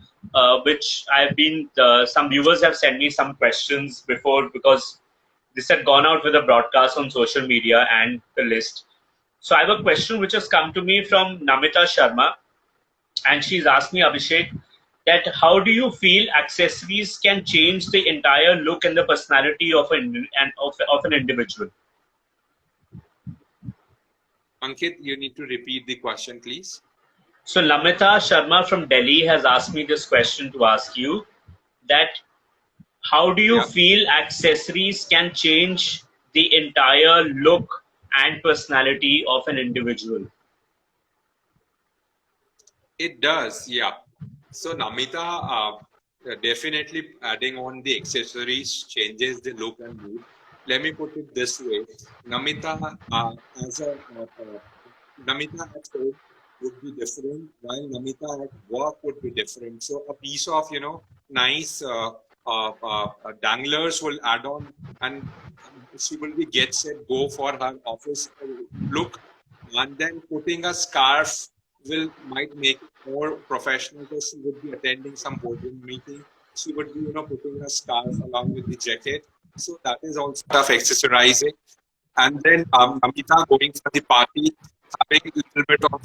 Speaker 1: which I've been. Some viewers have sent me some questions before because this had gone out with a broadcast on social media and the list. So I have a question which has come to me from Namita Sharma, and she's asked me, Abhishek, that how do you feel accessories can change the entire look and the personality of an individual?
Speaker 2: Ankit, you need to repeat the question, please.
Speaker 1: So Lamita Sharma from Delhi has asked me this question to ask you that how do you
Speaker 2: Yeah,
Speaker 1: feel accessories can change the entire look and personality of an individual?
Speaker 2: it does. Yeah. So Namita, definitely adding on the accessories changes the look and mood. Let me put it this way: Namita, as a Namita at home would be different, while Namita at work would be different. So a piece of nice danglers will add on, and she will be get set go for her office look, and then putting a scarf will might make it more professional because she would be attending some boardroom meeting. She would be putting a scarf along with the jacket. So that is also of accessorizing. And then Namita going for the party, having a little bit of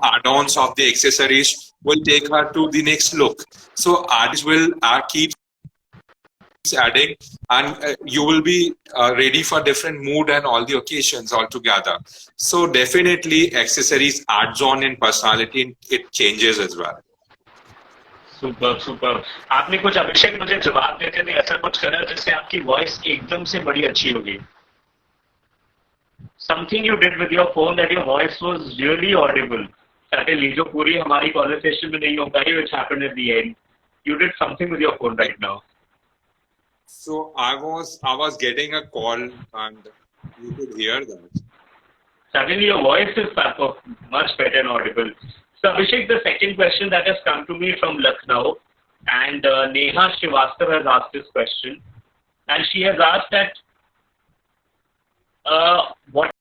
Speaker 2: add-ons of the accessories will take her to the next look. So artists will keep adding, and you will be ready for different mood and all the occasions altogether. So definitely accessories adds on in personality and it changes as well.
Speaker 1: Super super आपने कुछ अभिषेक मुझे जवाब देते थे ऐसा कुछ करा जिससे आपकी वॉइस एकदम से बड़ी अच्छी होगी something you did with your phone that your voice was really audible suddenly जो पूरी हमारी कॉन्वर्सेशन में नहीं हो पाई which happened at the end you did something with your phone right now
Speaker 2: So I was getting a call and you could hear that.
Speaker 1: suddenly your voice is much better and audible. So Abhishek, the second question that has come to me from Lucknow, and Neha Srivastav has asked this question, and she has asked that what